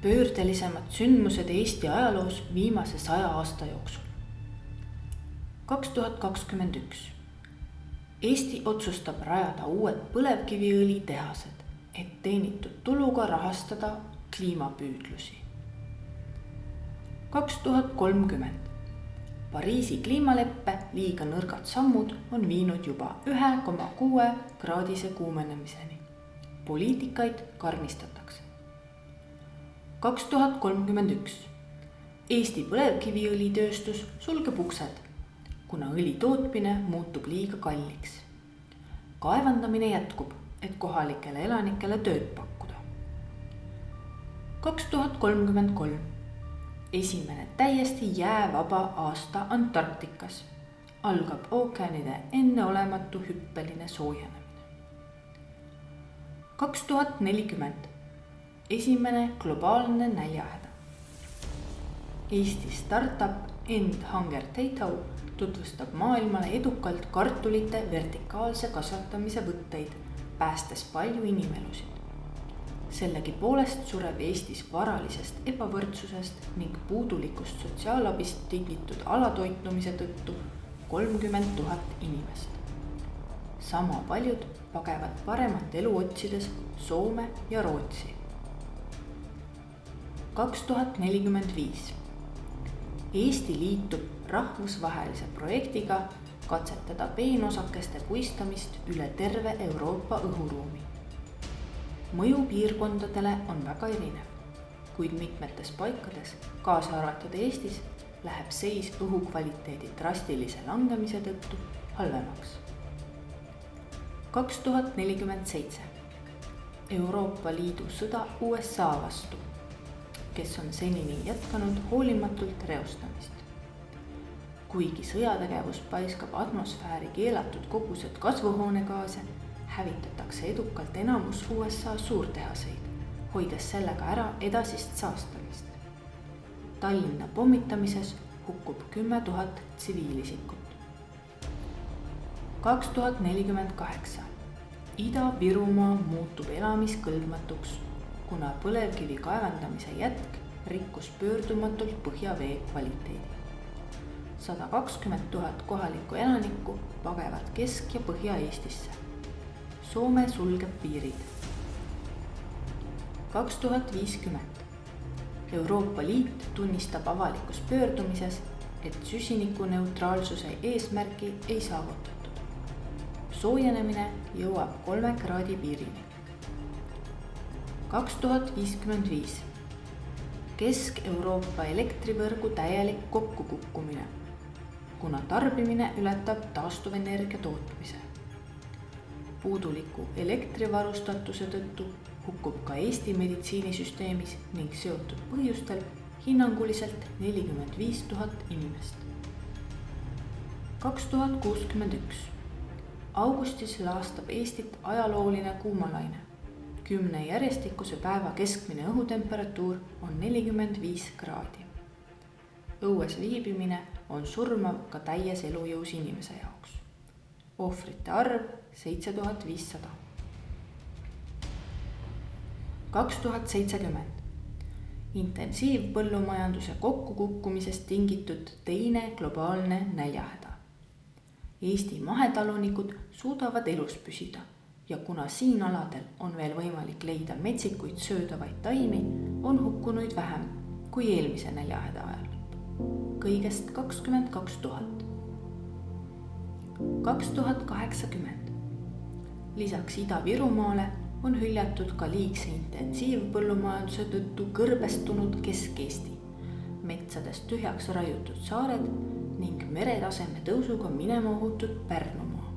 pöördelisemad sündmused Eesti ajaloos viimase 100 aasta jooksul. 2021. Eesti otsustab rajada uued põlevkiviõlitehased, et teenitud tuluga rahastada kliimapüüdlusi. 2030. Pariisi kliimaleppe liiga nõrgad sammud on viinud juba 1,6 kraadise kuumenemiseni. Poliitikaid karmistatakse. 2031. Eesti põlevkiviõlitööstus sulgeb uksed, kuna õli tootmine muutub liiga kalliks. Kaevandamine jätkub, et kohalikele elanikele tööd pakkuda. 2033. Esimene täiesti jäävaba aasta Antarktikas. Algab ookeanide enneolematu hüppeline soojenemine. 2040. Esimene globaalne näljahäda. Eesti startup End Hunger Tato tutvustab maailmale edukalt kartulite vertikaalse kasvatamise võtteid, päästes palju inimelusid. Sellegipoolest sureb Eestis varalisest ebavõrdsusest ning puudulikust sotsiaalabist tingitud alatoitumise tõttu 30 000 inimest. Sama paljud pagevad paremat elu otsides Soome ja Rootsi. 2045. Eesti liitub rahvusvahelise projektiga katsetada peenosakeste puistamist üle terve Euroopa õhuruumi. Mõju piirkondadele on väga erinev, kuid mitmetes paikades, kaasa arvatud Eestis, läheb seis õhukvaliteedi drastilise langemise tõttu halvemaks. 2047. Euroopa Liidu sõda USA vastu, kes on senini jätkanud hoolimatult reostamist. Kuigi sõjategevus paiskab atmosfääri keelatud kogused kasvuhoonegaase, hävitatakse edukalt enamus USA suurtehaseid, hoides sellega ära edasist saastamist. Tallinna pommitamises hukkub 10 000 tsiviilisikut. 2048. Ida-Virumaa muutub elamiskõlbmatuks, kuna põlevkivi kaevandamise jätk rikkus pöördumatult põhjavee kvaliteedi. 120 000 kohalikku elanikku pagevad Kesk- ja Põhja-Eestisse. Soome sulgeb piirid. 2050. Euroopa Liit tunnistab avalikus pöördumises, et süsinikuneutraalsuse eesmärki ei saavutatud. Soojenemine jõuab 3 kraadi piirini. 2055. Kesk-Euroopa elektrivõrgu täielik kokkukukkumine, kuna tarbimine ületab taastuvenergia tootmise. Puuduliku elektrivarustatuse tõttu hukkub ka Eesti meditsiinisüsteemis ning seotud põhjustel hinnanguliselt 45 000 inimest. 2061. Augustis laastab Eestit ajalooline kuumalaine. 10 järjestikuse päeva keskmine õhutemperatuur on 45 kraadi. Õues viibimine on surmav ka täies elujõus inimese jaoks. Ohvrite arv 7500. 2070. Intensiivpõllumajanduse kokkukukkumisest tingitud teine globaalne näljahäda. Eesti mahetalunikud suudavad elus püsida ja kuna siin aladel on veel võimalik leida metsikuid söödavaid taimi, on hukkunuid vähem kui eelmise näljahäda ajal. Kõigest 22 000. 2080. Lisaks Ida-Virumaale on hüljatud ka liigse intensiivpõllumajanduse tõttu kõrbestunud Kesk-Eesti, metsadest tühjaks raiutud saared ning meretaseme tõusuga minema ohutud Pärnumaa.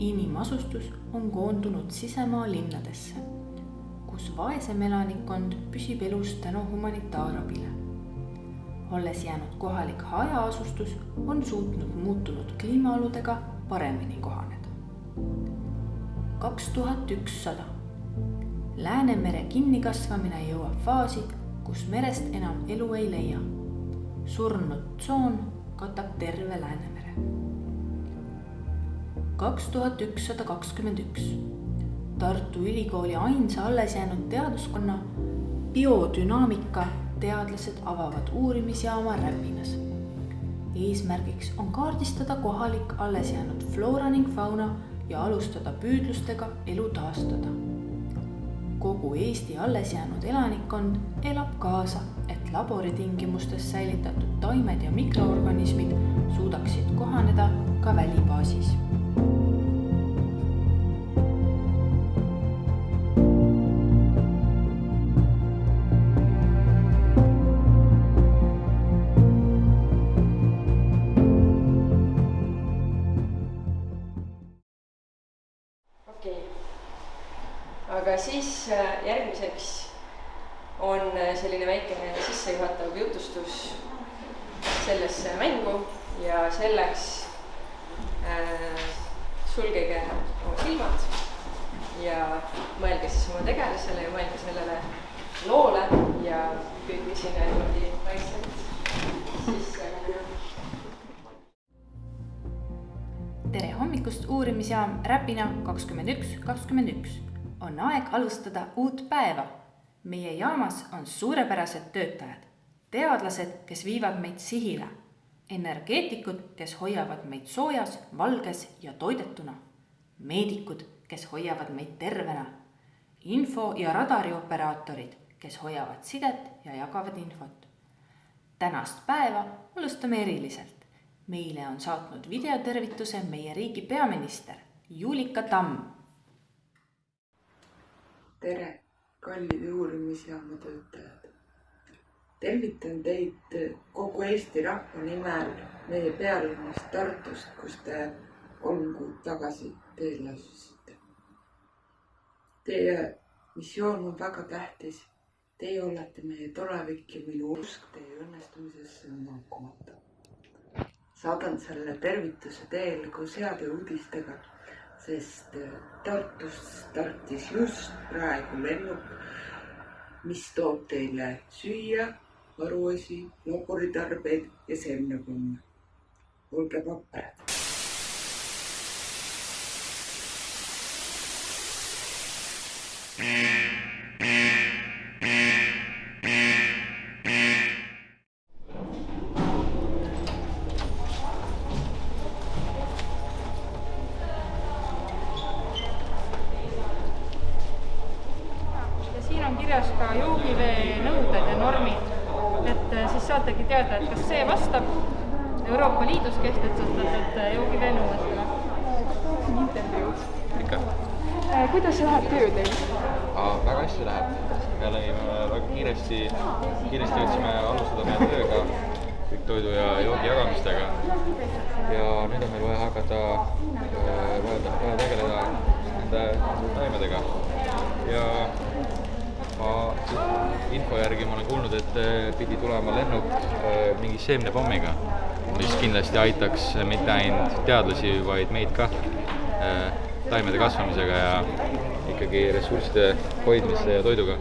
Inimasustus on koondunud sisemaa linnadesse, kus vaesem elanikkond püsib elus tänu humanitaarabile. Olles jäänud kohalik hajaasustus on suutnud muutunud kliimaaludega paremini kohaneda. 2100. Läänemere kinnikasvamine jõuab faasi, kus merest enam elu ei leia. Surnud tsoon katab terve Läänemere. 2121. Tartu Ülikooli ainsa alles jäänud teaduskonna biodünaamika teadlased avavad uurimisjaama Räpinas. Eesmärgiks on kaardistada kohalik alles jäänud floora ning fauna ja alustada püüdlustega elu taastada. Kogu Eesti alles jäänud elanikkond elab kaasa, et laboritingimustes säilitatud taimed ja mikroorganismid suudaksid kohaneda ka välibaasis. Aga siis järgmiseks on selline väikene sissejuhatav jutustus sellesse mängu ja selleks sulgege oma silmad ja mõelge siis oma tegelasele ja mõelge sellele loole ja püüdke sinna niimoodi vaikselt sisse. Tere hommikust, uurimisjaam Räpina 2121. On aeg alustada uut päeva. Meie jaamas on suurepärased töötajad, teadlased, kes viivad meid sihile, energeetikud, kes hoiavad meid soojas, valges ja toidetuna, meedikud, kes hoiavad meid tervena, info- ja radarioperaatorid, kes hoiavad sidet ja jagavad infot. Tänast päeva alustame eriliselt. Meile on saatnud videotervituse meie riigi peaminister Julika Tamm. Tere, kallid uurimisjaama töötajad. Tervitan teid kogu Eesti rahva nimel meie pealinnast Tartust, kus te 3 kuud tagasi teele asusite. Teie missioon on väga tähtis. Teie olete meie tulevik ja minu usk teie õnnestumisesse on vankumatu. Saadan selle tervituse teele koos heade uudistega, sest Tartust startis just praegu lennuk, mis toob teile süüa, varuosi, laboritarbeid ja seemnekomme. Olge vaprad. Kirjas ka joogivee nõuded ja normid, et siis saategi teada, et kas see vastab Euroopa Liidus kehtestatud joogivee nõuetele. Intervjuud. Ikka. Kuidas läheb töö teil? Väga hästi läheb. Me olime väga kiiresti jõudsime alustada meie tööga, kõik toidu ja joogi jagamistega. Ja nüüd on meil vaja hakata tegeleda nende taimedega. Ja info järgi ma olen kuulnud, et pidi tulema lennuk mingi seemnepommiga, mis kindlasti aitaks mitte ainult teadlasi, vaid meid ka taimede kasvamisega ja ikkagi ressursside hoidmise ja toiduga.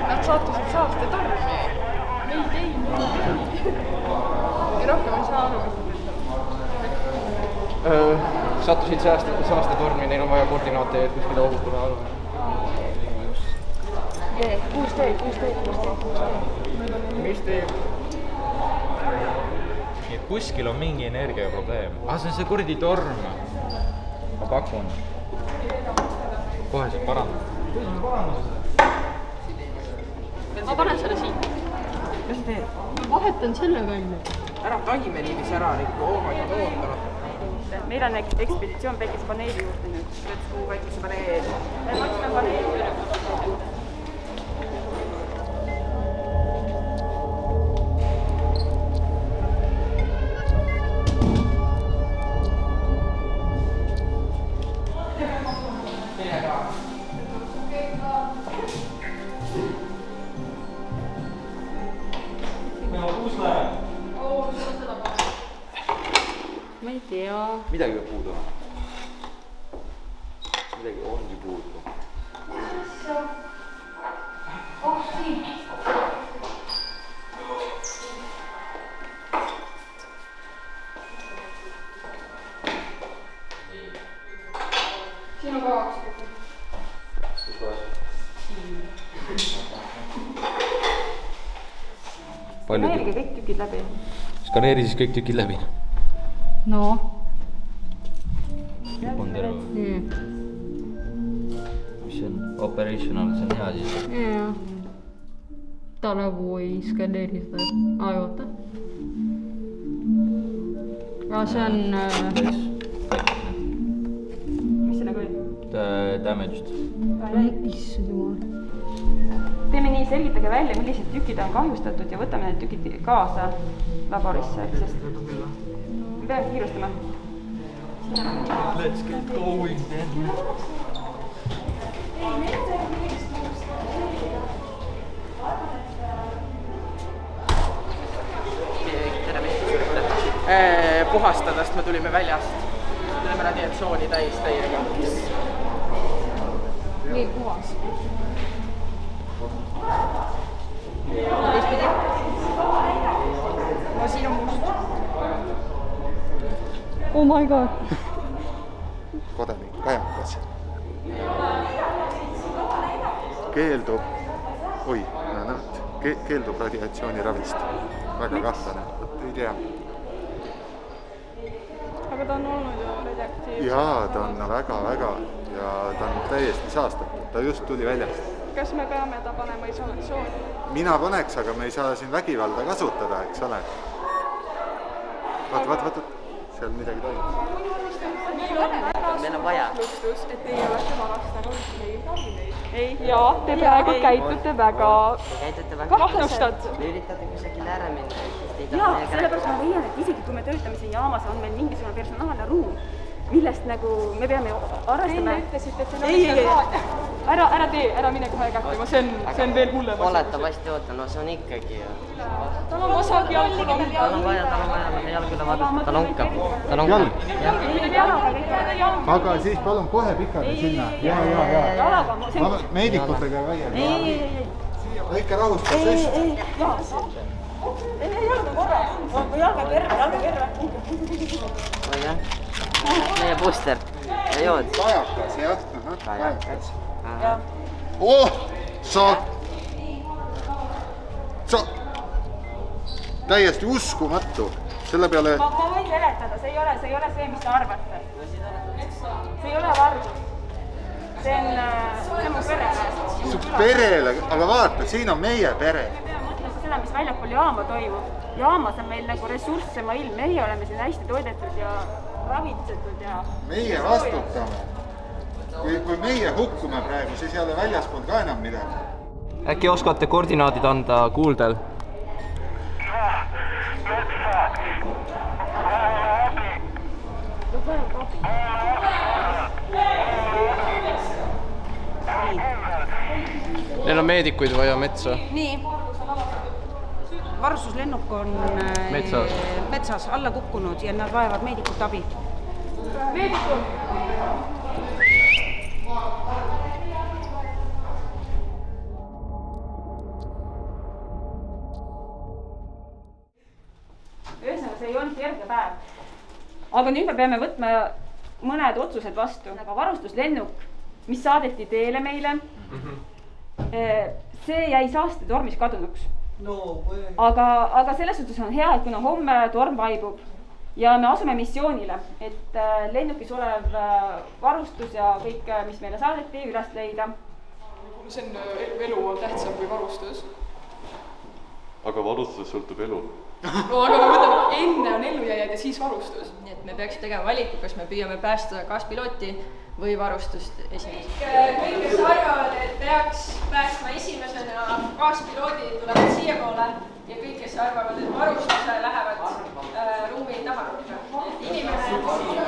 Nad sattusid saastetormi. Ei. Ja rohkem ei saa aru. Sattusid saastetormi, neil on vaja koordinaate, et kuskile ohutuna aru. 6 teed. Mis teeb? Kuskil on mingi energiaprobleem. See on see kuradi torm. Ma pakun. Kohe saab parandada. Ma panen selle siin. Mis teed? Ma vahetan selle välja. Ära taime niivis ära, Rikku, oomad ja ootanud. et meil on ekspeditsioon päikesepaneeli juurde nüüd. Let's go päikesepaneel. Me otsime paneeli üle. Ma ei tea. Midagi peab puudu. Midagi ongi puudu. Siin on kavaks. Kus kohas? Skaneerige kõik tükid läbi. Skaneeri siis kõik tükid läbi. No. On terve. Mis see on? Operational, see on hea siis. Jaa. Ta nagu ei skaneeri seda. Oota. See on... Mis see nagu oli? Damaged. Issand jumal. Teeme nii, selgitage välja, millised tükid on kahjustatud ja võtame need tükid kaasa laborisse, sest me peame kiirustama. Let's get going then. Puhastada, sest me tulime väljast. Tulime radiatsiooni täis täiega. Nii puhas. Teistpidi. No siin on must. Oh my god. Kodanik kajakas keeldub radiatsiooniravist. Väga kahtlane, ei tea. Aga ta on olnud ju radioaktiivne. Jaa, ta on väga ja ta on täiesti saastatud. Ta just tuli väljast. Kas me peame ta panema isolatsiooni? Mina paneks, aga me ei saa siin vägivalda kasutada, eks ole. Vaat, seal midagi toimub. Meil on vaja. Lustus, et teie olete varastanud neid ravimeid. Ei, jaa, te praegu käitute väga kahtlustad. Me üritate kusagil ära minna. Jaa, sellepärast ma leian, et isegi kui me töötame siin jaamas, on meil mingisugune personaalne ruum, millest nagu me peame arvestama. Teile ütlesite, et see on seal ära tee, ära mine kohe kähtima, see on veel hullem. Oletavasti oota, no see on ikkagi ju. Tal on vasak jalg. Tal on vaja jalg üle vaadata, ta lonkab. Aga siis palun kohe pikali sinna. Ja. Meedikutega väiel. Ei. Väike rahustus. Ei, jalg on korras. Jalg on kerve. Oi jah, meie booster. Ja jood. Kajakas, jah. Kajakas. Sa täiesti uskumatu. Selle peale... Ma võin seletada, see ei ole see, mis te arvate. See ei ole vargus. See on mu perele. Su perele, aga vaata, siin on meie pere. Me peame mõtlema seda, mis väljapool jaama toimub. Jaamas on meil nagu ressurssema ilm. Meie oleme siin hästi toidetud ja ravitsetud ja... Meie vastutame. Kui meie hukkume praegu, siis ei ole väljaspool ka enam midagi. Äkki oskate koordinaadid anda kuuldel? Neil on meedikuid vaja metsa. Nii. Varustuslennuk on metsas alla kukkunud ja nad vajavad meedikut abi. Meedikut! Ühesõnaga, see ei olnud kerge päev. Aga nüüd me peame võtma mõned otsused vastu. Aga varustuslennuk, mis saadeti teele meile, see jäi saastetormis kadunuks. Aga selles suhtes on hea, et kuna homme torm vaibub ja me asume missioonile, et lennukis olev varustus ja kõik, mis meile saadeti, üles leida. See on, elu on tähtsam kui varustus. aga varustusest sõltub elu. No aga me võtame, enne on ellujääjad ja siis varustus. Nii et me peaks tegema valiku, kas me püüame päästa kaaspilooti või varustust esimesena. Kõik, kes arvavad, et peaks päästma esimesena kaaspiloodi, tulevad siia poole ja kõik, kes arvavad, et varustuse lähevad ruumi taha. Inimene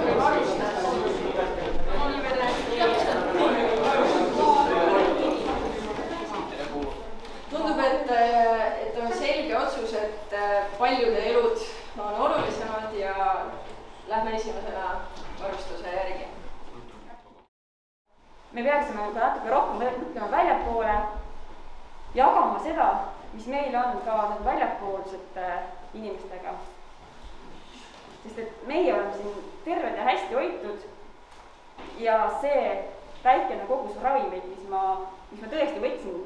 või varustus. Tundub, et on selge otsus, et paljude elud on olulisemad ja lähme esimesena varustuse järgi. Me peaksime natuke rohkem mõtlema väljapoole, jagama seda, mis meil on ka väljapoolsete inimestega. Sest et meie oleme siin terved ja hästi hoitud ja see väikene kogus ravimeid, mis ma tõesti võtsin.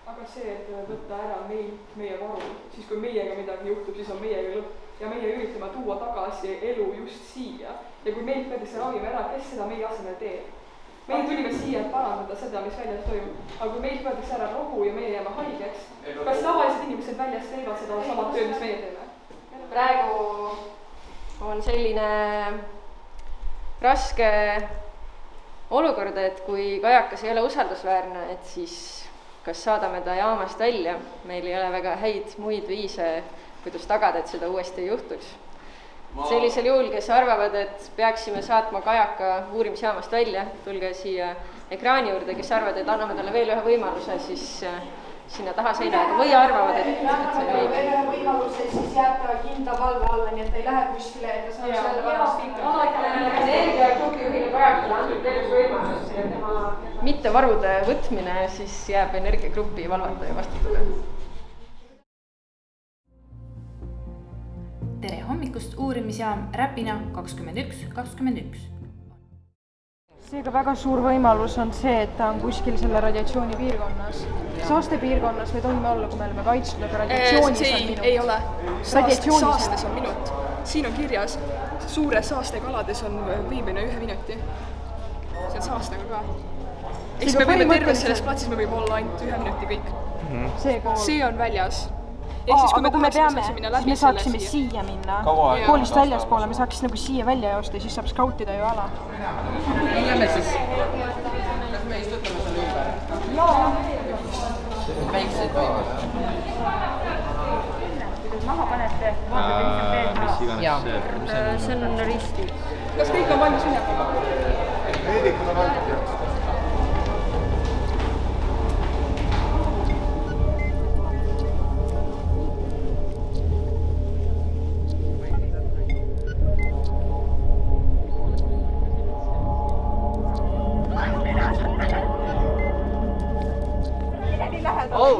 Aga see, et võtta ära meilt meie varu, siis kui meiega midagi juhtub, siis on meiega lõpp. Ja meie üritame tuua tagasi elu just siia. Ja kui meilt võetakse ravime ära, kes seda meie asemel teeb? Meie tulime siia, et parandada seda, mis väljas toimub. Aga kui meilt võetakse ära rohu ja meie jääme haigeks, kas tavalised inimesed väljas teevad seda sama töö, mis meie teeme? Praegu on selline raske olukord, et kui kajakas ei ole usaldusväärne, et siis kas saadame ta jaamast välja. Meil ei ole väga häid muid viise, kuidas tagada, et seda uuesti ei juhtuks. Sellisel juhul, kes arvavad, et peaksime saatma kajaka uurimisjaamast välja, tulge siia ekraani juurde, kes arvavad, et anname talle veel ühe võimaluse, siis sinna taha seinaga või arvavad, et see on õige. Ühe võimaluse siis jääb ta kindla valve alla, nii et ei lähe kuskile, et ta saab selle varast ikka. Energiagrupi juhile kajakale andnud terves võimalus. Mitte varude võtmine, siis jääb energiagrupi valvata ja vastutada. Tere hommikust, uurimisjaam Räpina 2121. Seega väga suur võimalus on see, et ta on kuskil selle radiatsiooni piirkonnas. Saaste piirkonnas me tohime olla, kui me oleme kaitstud, aga radiatsioonis on minut. Ei ole. Saastes on minut. Siin on kirjas, suures saastekalades on viimine 1 minuti. See on saastega ka. Eks me võime terves selles platsis, me võime olla ainult 1 minuti kõik. See on väljas. Aga kui me peame, siis me saaksime siia minna. Koolist väljaspoole, me saaks nagu siia välja joosta ja siis saab skautida ju ala. Lähme siis. Kas me istutame selle ümber? Jaa. Väikseid võimalusi. Kuidas maha panete, vaatate, mis on teed. Seal on risti. Kas kõik on valmis minema? Meedikud on valmis.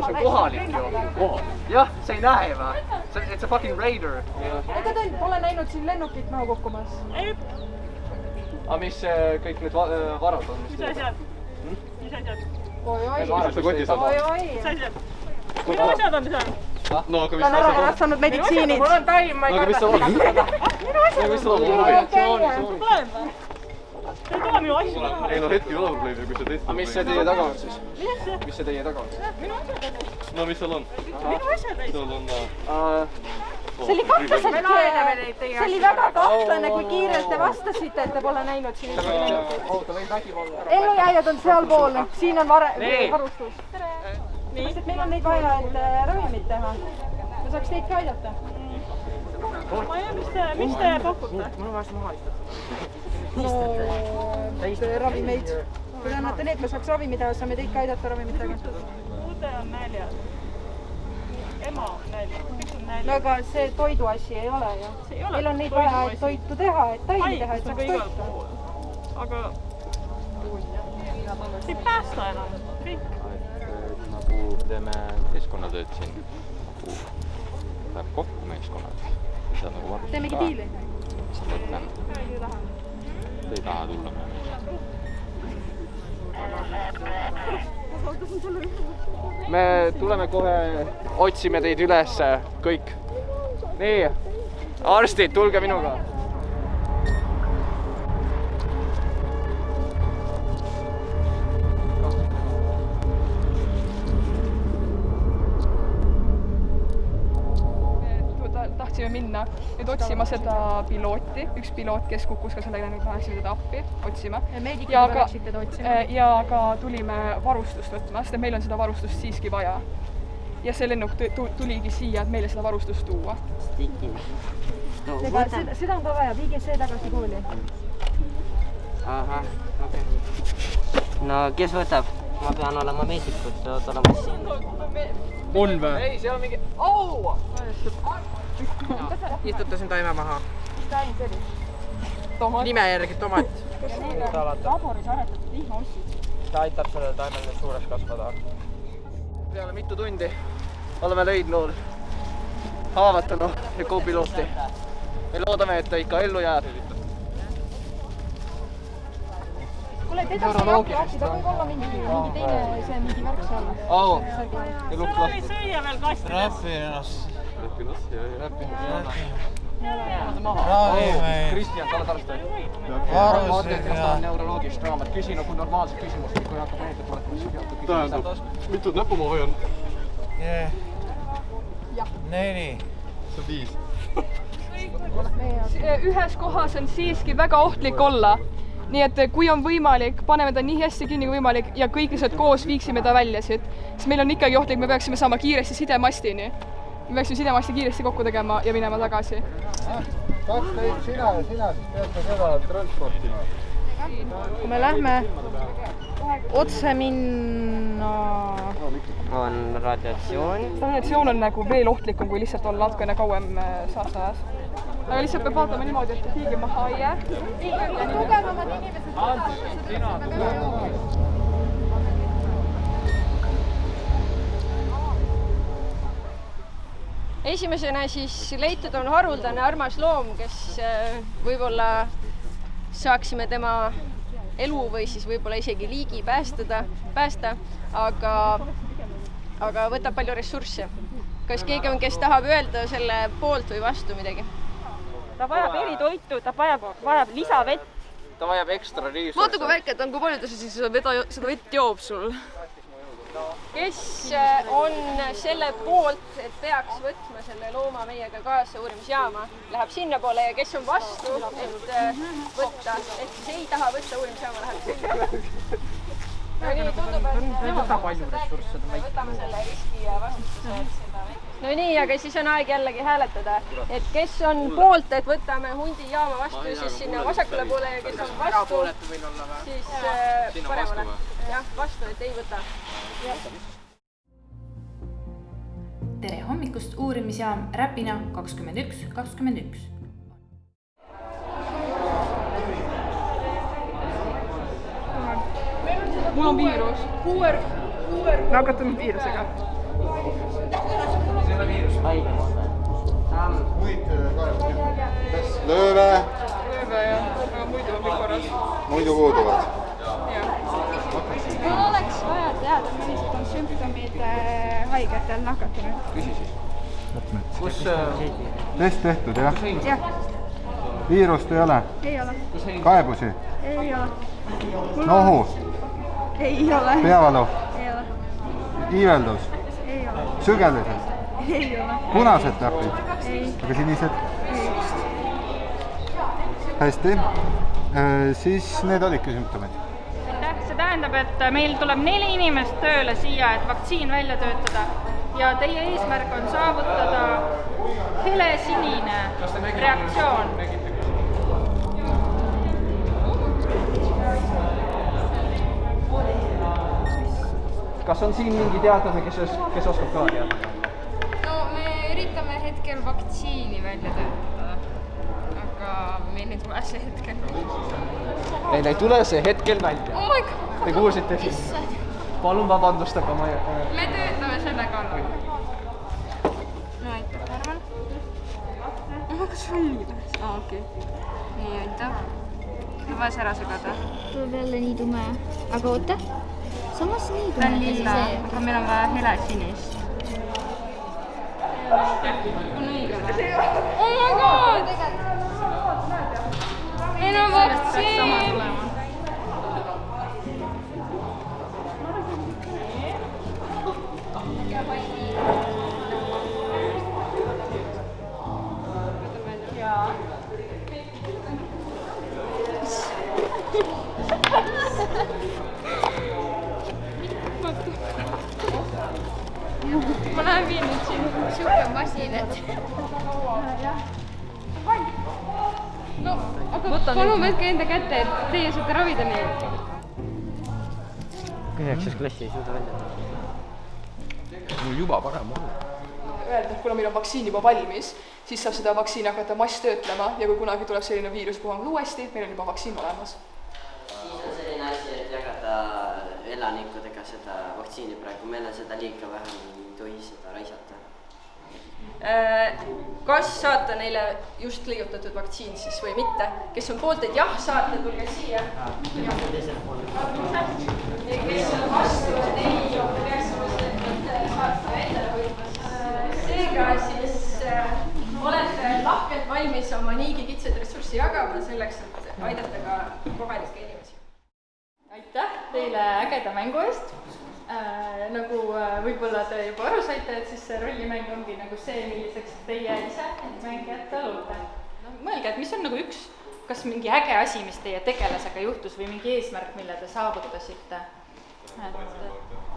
See on kohalik ju. Jah, see ei näe va. It's a fucking raider. Ega te pole näinud siin lennukit maha kukkumas? Aga mis kõik need varad on? Mis asjad? Oi-oi. Oi-oi. Mis asjad? Minu asjad on seal? No, aga mis asjad on? Ta on ära saanud meditsiinid. Mul on taim, ma ei karda. Minu asjad on? See ei tule minu asju maha. Ei no hetki ei ole probleemi, kui see testi. Aga mis see teie taga on siis? Mis asja? Mis see teie taga on? Minu asjad on. No mis seal on? Minu asjad on. Seal on... See oli kahtlaselt, see oli väga kahtlane, kui kiirelt te vastasite, et te pole näinud siin. Oota, või vägivalla. Ellujääjad on seal pool, siin on varustus. Sest et meil on neid vaja, et ravimit teha. Me saaks teid ka aidata. Ma ei tea, mis te pakute? Mul on vaja maha istada. No, ravimeid. Kui te annate need, me saaks ravimi teha, saame teid ka aidata ravimitega. Uude on näljad. Ema on näljad. Kõik on näljad. No aga see toidu asi ei ole ju. Meil on neid vaja, et toitu teha, et taimi teha, et saaks toitu. Aga ei päästa enam. Kõik. Nagu teeme keskkonnatööd siin. Läheb kokku meeskonnad. Teemegi diili? Mis sa mõtlen? Te ei taha tulla me tuleme kohe, otsime teid üles, kõik. Nii, arstid, tulge minuga. minna nüüd otsima seda pilooti, üks piloot, kes kukkus ka sellega, nüüd läheksime teda appi otsima. Ja ka tulime varustust võtma, sest meil on seda varustust siiski vaja. Ja see lennuk tuligi siia, et meile seda varustust tuua. Seda on ka vaja, viige see tagasi kooli. Ahah, okei. No kes võtab? Ma pean olema meesikud, sa oled olema siin. On või? Ei, seal on mingi... Au! Istutasin taime maha. Mis ta ainult oli? Nime järgi tomat. Kas need on laboris aretatud vihmaussid? Ta aitab sellele taimel nüüd suureks kasvada. Peale mitu tundi oleme leidnud haavatanu ja co-pilooti. Me loodame, et ta ikka ellu jääb. Kuule, teda sai appi, ta võib olla mingi teine, see mingi värk seal. Au, ja lukk lahti. Sõia veel kasti. Räpinas, Kristjan, sa oled arstad. Varusid ja... neuroloogist raamat. Küsi nagu normaalse küsimust, kui hakkab meelde tuletama. Tähendab, mitud näpu ma hoian? 4. See on 5. Ühes kohas on siiski väga ohtlik olla. Nii et kui on võimalik, paneme ta nii hästi kinni kui võimalik ja kõik lihtsalt koos viiksime ta välja siit. Sest meil on ikkagi ohtlik, me peaksime saama kiiresti sidemastini. Me peaksime sidemasti kiiresti kokku tegema ja minema tagasi. Kaks teid sina ja sina, siis peate seda transportima. Kui me lähme otse minna... On radiatsioon. Radiatsioon on nagu veel ohtlikum, kui lihtsalt olla natukene kauem saastajas. Aga lihtsalt peab vaatama niimoodi, et hiigi maha ei jää. Tugevamad inimesed Esimesena siis leitud on haruldane armas loom, kes võib-olla saaksime tema elu või siis võib-olla isegi liigi päästa, aga võtab palju ressursse. Kas keegi on, kes tahab öelda selle poolt või vastu midagi? Ta vajab eritoitu, ta vajab lisavett. Ta vajab ekstra riisu. Vaata kui väike, on kui palju ta siis seda vett joob sul. Kes on selle poolt, et peaks võtma selle looma meiega kaasa uurimisjaama, läheb sinna poole ja kes on vastu, et võtta, et siis ei taha võtta uurimisjaama, läheb sinna. Nii tundub, et võtame selle riski ja vastutuse. No nii, aga siis on aeg jällegi hääletada, et kes on poolt, et võtame hundi jaama vastu, siis sinna vasakule poole ja kes on vastu, siis paremale. Jah, vastu, et ei võta. Tere hommikust, uurimisjaam Räpina 2121. Mul on viirus. Nakatunud viirusega. Lööve? Lööve ja muidu on kõik korras. Muidu puuduvad? Mul oleks vaja teada, millised on sümptomid haigetel nakatunud. Küsi siis. Kus... Test tehtud, jah? Jah. Viirust ei ole? Ei ole. Kaebusi? Ei ole. Nohu? Ei ole. Peavalu? Ei ole. Iiveldus? Ei ole. Sügelised? Ei ole. Punased täpid? Ei. Aga sinised? Ei. Hästi. Siis need olidki sümptomid. See tähendab, et meil tuleb 4 inimest tööle siia, et vaktsiin välja töötada ja teie eesmärk on saavutada helesinine reaktsioon. Kas on siin mingi teadlane, kes oskab ka teada? No me üritame hetkel vaktsiini välja töötada, aga meil ei tule see hetkel. Meil ei tule see hetkel välja. Oh my god! Te kuulsite siis? Palun vabandust, aga ma... Me töötame selle kallal. No aitäh, arvan. Kas sul liides? Okei. Nii, aitäh. Lubas ära segada. Tuleb jälle nii tume. Aga oota. Samas nii tume. Ta on lilla, aga meil on vaja hele sinist. On õige või? Oh my god! Meil on vaktsiin! ma näen nüüd siin siuke masin, et... no, aga palun võtke enda kätte, et teie saate ravida neid. 9. klassi ei suuda välja. Mul juba parem on. Öelda, et kuna meil on vaktsiin juba valmis, siis saab seda vaktsiini hakata masstöötlema ja kui kunagi tuleb selline viiruspuhang uuesti, meil on juba vaktsiin olemas. Siis on selline asi, et jagada elanikudega seda vaktsiini praegu. Meil on seda liiga vähe, ei tohi seda raisata. Kas saata neile just leiutatud vaktsiin siis või mitte? Kes on poolt, et jah, saata, tulge siia. Ja kes on vastu, et ei, peaksime saata endale võitmas. Seega siis olete lahkelt valmis oma niigi kitsaid ressurssi jagama selleks, et aidata ka kohalikke inimesi. Aitäh teile ägeda mängu eest. Nagu võib-olla te juba aru saite, et siis see rollimäng ongi nagu see, milliseks teie ise mängijate loote. Mõelge, et mis on nagu üks, kas mingi äge asi, mis teie tegelasega juhtus või mingi eesmärk, mille te saavutasite?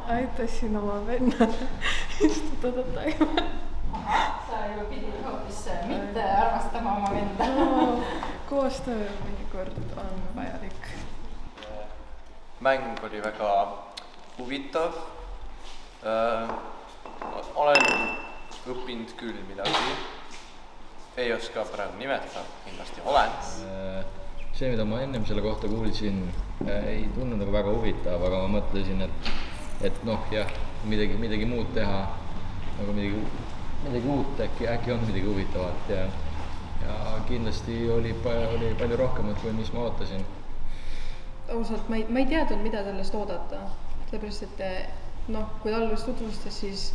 Aitasin oma venna istutada taima. Sa ju pidid hoopis mitte armastama oma venda. Koostöö mõnikord on vajalik. Mäng oli väga huvitav. Olen õppinud küll midagi. Ei oska praegu nimetada, kindlasti olen. See, mida ma ennem selle kohta kuulsin, ei tunnud nagu väga huvitav, aga ma mõtlesin, et noh, jah, midagi muud teha, nagu midagi uut, äkki on midagi huvitavat ja kindlasti oli palju rohkemat, kui mis ma ootasin. Ausalt, ma ei teadnud, mida sellest oodata, sellepärast, et kui alguses tutvustas, siis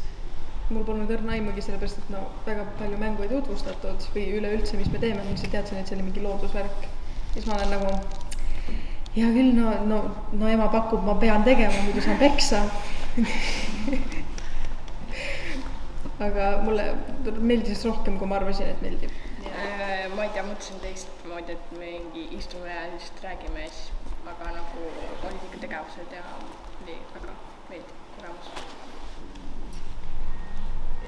mul polnud õrna aimugi, sellepärast, et väga palju mängu ei tutvustatud või üleüldse, mis me teeme, ma teadsin, et see oli mingi loodusvärk. Siis ma olen nagu, hea küll, no ema pakub, ma pean tegema, muidu saan peksa. Aga mulle meeldis rohkem, kui ma arvasin, et meeldib. Ma ei tea, mõtlesin teistmoodi, et mingi istume ja lihtsalt räägime, aga nagu olid ikka tegevused ja oli väga meeldib kogemus.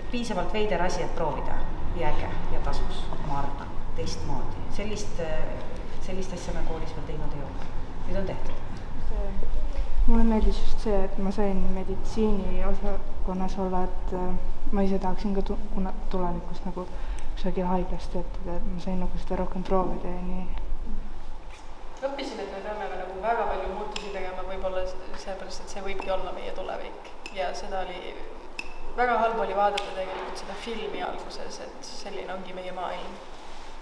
Piisavalt veider asi, et proovida ja äge ja tasus, ma arvan, teistmoodi. Sellist asja me koolis veel teinud ei ole. Nüüd on tehtud. Mulle meeldis just see, et ma sain meditsiini osakonnas olla, et ma ise tahaksin ka tulevikus nagu kusagil haiglas töötada, et ma sain nagu seda rohkem proovida ja nii. Õppisin, et me peame nagu väga palju muutusi tegema, võib-olla sellepärast, et see võibki olla meie tulevik. Ja seda oli, väga halb oli vaadata tegelikult seda filmi alguses, et selline ongi meie maailm.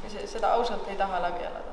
Ja seda ausalt ei taha läbi elada.